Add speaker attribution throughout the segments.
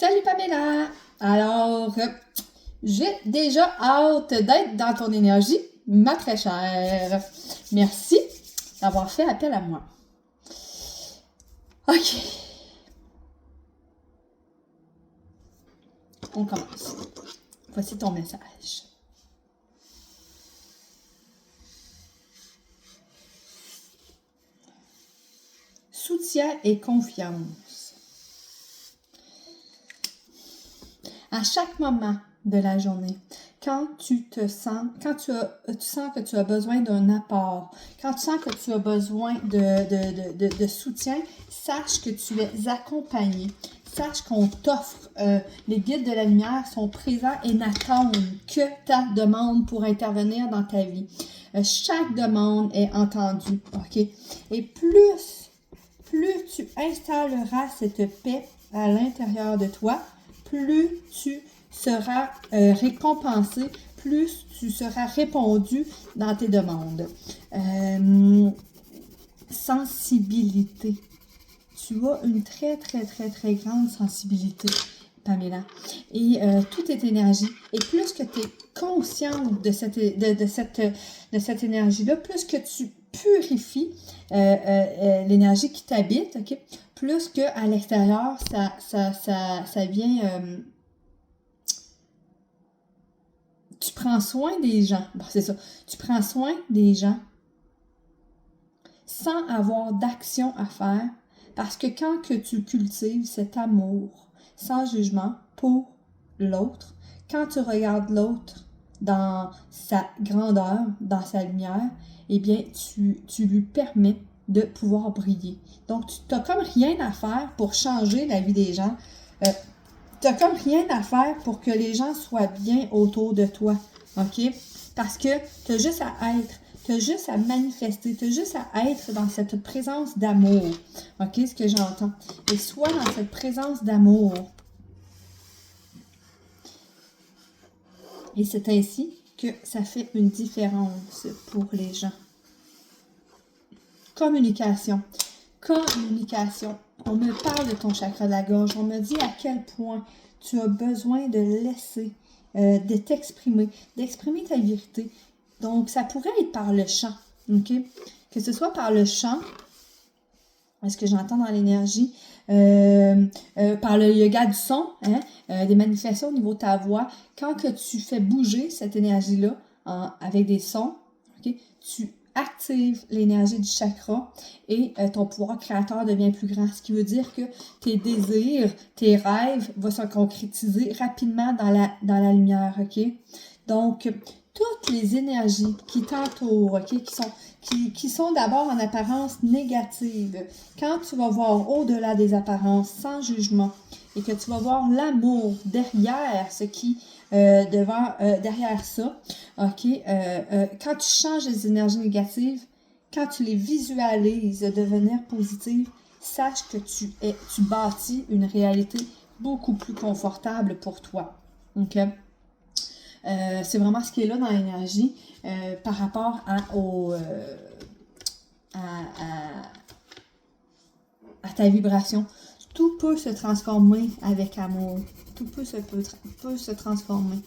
Speaker 1: Salut Pamela! Alors, j'ai déjà hâte d'être dans ton énergie, ma très chère. Merci d'avoir fait appel à moi. OK. On commence. Voici ton message. Soutien et confiance. À chaque moment de la journée, quand tu sens que tu as besoin d'un apport, quand tu sens que tu as besoin de soutien, sache que tu es accompagné. Sache qu'on t'offre, les guides de la lumière sont présents et n'attendent que ta demande pour intervenir dans ta vie. Chaque demande est entendue, OK? Et plus tu installeras cette paix à l'intérieur de toi, plus tu seras récompensé, plus tu seras répondu dans tes demandes. Sensibilité. Tu as une très, très, très, très grande sensibilité, Pamela. Et tout est énergie. Et plus que tu es consciente de cette énergie-là, plus que tu purifies l'énergie qui t'habite, OK? Plus qu'à l'extérieur, ça vient... tu prends soin des gens. Bon, c'est ça. Tu prends soin des gens sans avoir d'action à faire. Parce que quand que tu cultives cet amour sans jugement pour l'autre, quand tu regardes l'autre dans sa grandeur, dans sa lumière, eh bien, tu lui permets de pouvoir briller. Donc, tu n'as comme rien à faire pour changer la vie des gens. Tu n'as comme rien à faire pour que les gens soient bien autour de toi. OK? Parce que tu as juste à être. Tu as juste à manifester, tu as juste à être dans cette présence d'amour. OK, ce que j'entends. Et sois dans cette présence d'amour. Et c'est ainsi que ça fait une différence pour les gens. Communication. Communication. On me parle de ton chakra de la gorge. On me dit à quel point tu as besoin de laisser, de t'exprimer, d'exprimer ta vérité. Donc, ça pourrait être par le chant, OK? Que ce soit par le chant, est-ce que j'entends dans l'énergie, par le yoga du son, hein? Des manifestations au niveau de ta voix. Quand que tu fais bouger cette énergie-là avec des sons, OK? Tu actives l'énergie du chakra et ton pouvoir créateur devient plus grand. Ce qui veut dire que tes désirs, tes rêves vont se concrétiser rapidement dans la lumière, OK? Donc, toutes les énergies qui t'entourent, OK, qui sont d'abord en apparence négatives, quand tu vas voir au-delà des apparences, sans jugement, et que tu vas voir l'amour derrière ce qui, derrière ça, OK, quand tu changes les énergies négatives, quand tu les visualises devenir positives, sache que tu bâtis une réalité beaucoup plus confortable pour toi, OK? C'est vraiment ce qui est là dans l'énergie par rapport à ta vibration. Tout peut se transformer avec amour. Tout peut se transformer.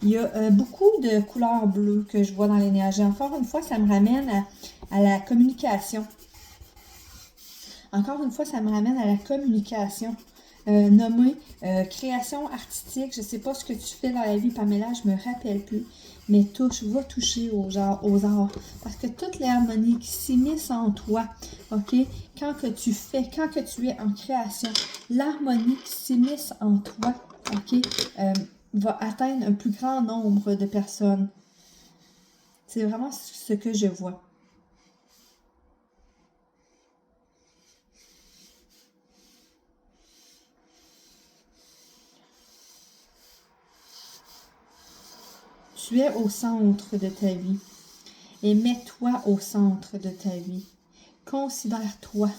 Speaker 1: Il y a beaucoup de couleurs bleues que je vois dans l'énergie. Encore une fois, ça me ramène à la communication. Encore une fois, ça me ramène à la communication. Nommé création artistique. Je ne sais pas ce que tu fais dans la vie, Pamela, je ne me rappelle plus. Mais va toucher aux arts. Parce que toute l'harmonie qui s'immisce en toi, OK? Quand que tu es en création, l'harmonie qui s'immisce en toi, OK? Va atteindre un plus grand nombre de personnes. C'est vraiment ce que je vois. Tu es au centre de ta vie et mets-toi au centre de ta vie. Considère-toi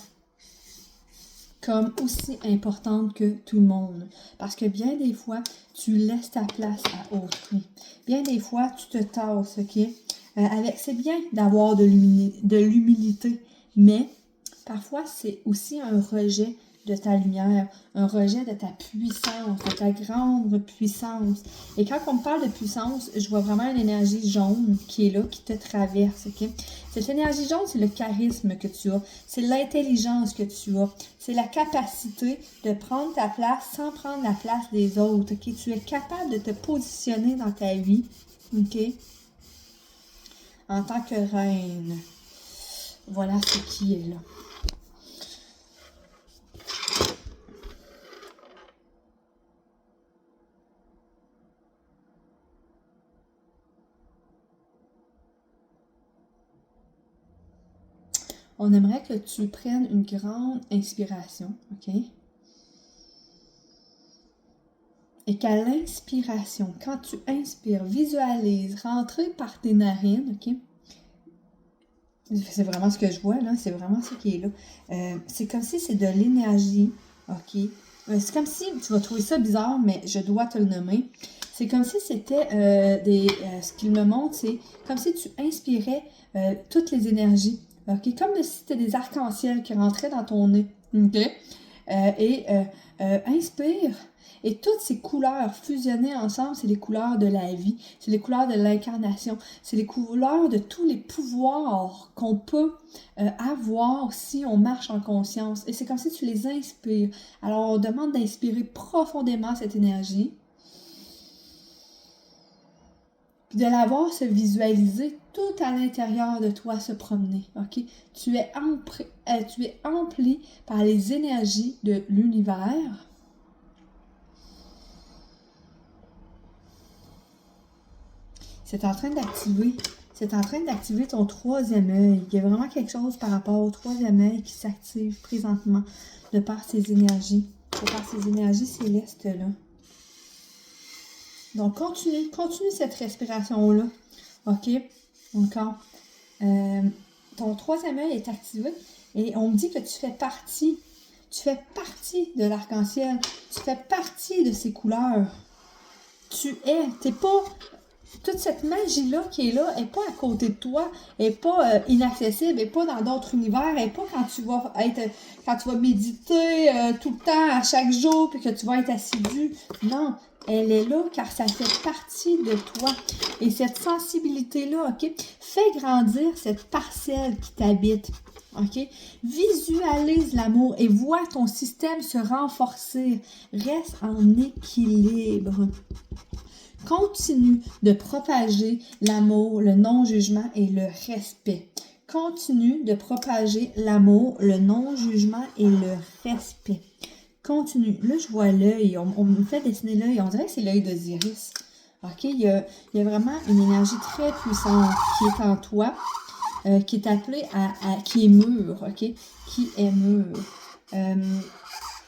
Speaker 1: comme aussi importante que tout le monde. Parce que bien des fois, tu laisses ta place à autrui. Bien des fois, tu te tasses, OK? C'est bien d'avoir de l'humilité, mais parfois, c'est aussi un rejet de ta lumière, un rejet de ta puissance, de ta grande puissance. Et quand on me parle de puissance, je vois vraiment une énergie jaune qui est là, qui te traverse, ok? Cette énergie jaune, c'est le charisme que tu as, c'est l'intelligence que tu as, c'est la capacité de prendre ta place sans prendre la place des autres, ok? Tu es capable de te positionner dans ta vie, ok? En tant que reine. Voilà ce qui est là. On aimerait que tu prennes une grande inspiration, ok? Et qu'à l'inspiration, quand tu inspires, visualise rentrer par tes narines, ok? C'est vraiment ce que je vois, là. C'est vraiment ce qui est là. C'est comme si c'est de l'énergie, ok? C'est comme si, tu vas trouver ça bizarre, mais je dois te le nommer. C'est comme si c'était ce qu'il me montre, c'est comme si tu inspirais toutes les énergies, ok? Comme si c'était des arcs-en-ciel qui rentraient dans ton nez, ok? Inspire. Et toutes ces couleurs fusionnées ensemble, c'est les couleurs de la vie, c'est les couleurs de l'incarnation, c'est les couleurs de tous les pouvoirs qu'on peut avoir si on marche en conscience. Et c'est comme si tu les inspires. Alors, on demande d'inspirer profondément cette énergie, puis de la voir se visualiser tout à l'intérieur de toi se promener. Ok? Tu es empli par les énergies de l'univers. C'est en train d'activer ton troisième œil. Il y a vraiment quelque chose par rapport au troisième œil qui s'active présentement de par ces énergies célestes-là. Donc, continue cette respiration-là. OK? Encore. Ton troisième œil est activé et on me dit que tu fais partie de l'arc-en-ciel. Tu fais partie de ces couleurs. T'es pas... Toute cette magie-là qui est là, elle n'est pas à côté de toi, elle n'est pas inaccessible, elle n'est pas dans d'autres univers, elle n'est pas quand tu vas méditer tout le temps, à chaque jour, puis que tu vas être assidu. Non, elle est là car ça fait partie de toi. Et cette sensibilité-là, OK, fais grandir cette parcelle qui t'habite. OK? Visualise l'amour et vois ton système se renforcer. Reste en équilibre. Continue de propager l'amour, le non-jugement et le respect. Continue de propager l'amour, le non-jugement et le respect. Continue. Là, je vois l'œil. On me fait dessiner l'œil. On dirait que c'est l'œil d'Osiris. OK? Il y a vraiment une énergie très puissante qui est en toi, qui est appelée qui est mûre. OK? Qui est mûre.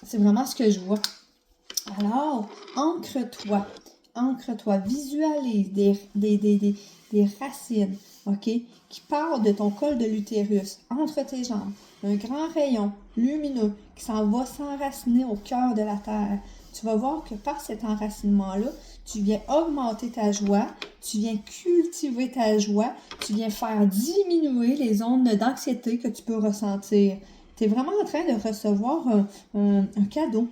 Speaker 1: C'est vraiment ce que je vois. Alors, ancre-toi, visualise des racines, OK, qui partent de ton col de l'utérus, entre tes jambes, un grand rayon lumineux qui s'en va s'enraciner au cœur de la terre. Tu vas voir que par cet enracinement-là, tu viens augmenter ta joie, tu viens cultiver ta joie, tu viens faire diminuer les ondes d'anxiété que tu peux ressentir. Tu es vraiment en train de recevoir un cadeau.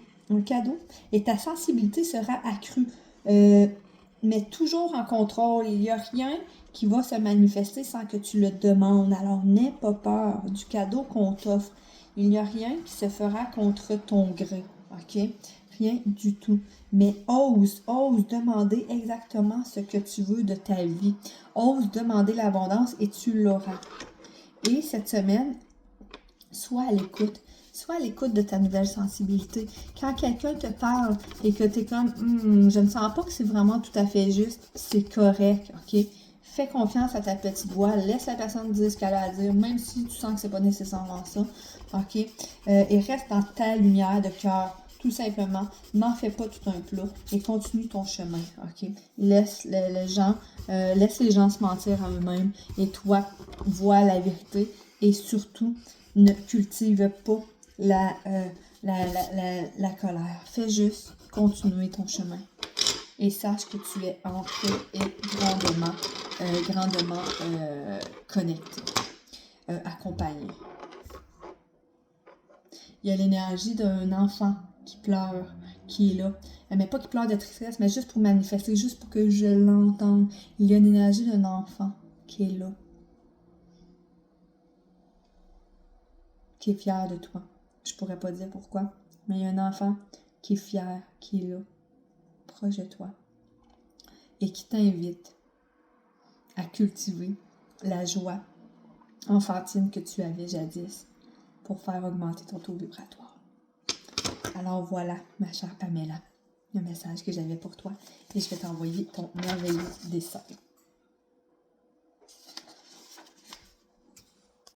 Speaker 1: Et ta sensibilité sera accrue. Mais toujours en contrôle. Il n'y a rien qui va se manifester sans que tu le demandes. Alors, n'aie pas peur du cadeau qu'on t'offre. Il n'y a rien qui se fera contre ton gré. OK? Rien du tout. Mais ose demander exactement ce que tu veux de ta vie. Ose demander l'abondance et tu l'auras. Et cette semaine, sois à l'écoute. Sois à l'écoute de ta nouvelle sensibilité. Quand quelqu'un te parle et que tu es comme je ne sens pas que c'est vraiment tout à fait juste, c'est correct, OK? Fais confiance à ta petite voix. Laisse la personne dire ce qu'elle a à dire, même si tu sens que c'est pas nécessairement ça, OK? Et reste dans ta lumière de cœur, tout simplement. N'en fais pas tout un plat et continue ton chemin, OK? Laisse les gens se mentir à eux-mêmes et toi, vois la vérité et surtout, ne cultive pas la colère. Fais juste continuer ton chemin. Et sache que tu es ancré et grandement connecté, accompagné. Il y a l'énergie d'un enfant qui pleure, qui est là. Mais pas qui pleure de tristesse, mais juste pour manifester, juste pour que je l'entende. Il y a l'énergie d'un enfant qui est là. Qui est fier de toi. Je pourrais pas dire pourquoi, mais il y a un enfant qui est fier, qui est là, proche de toi, et qui t'invite à cultiver la joie enfantine que tu avais jadis pour faire augmenter ton taux vibratoire. Alors voilà, ma chère Pamela, le message que j'avais pour toi, et je vais t'envoyer ton merveilleux dessin.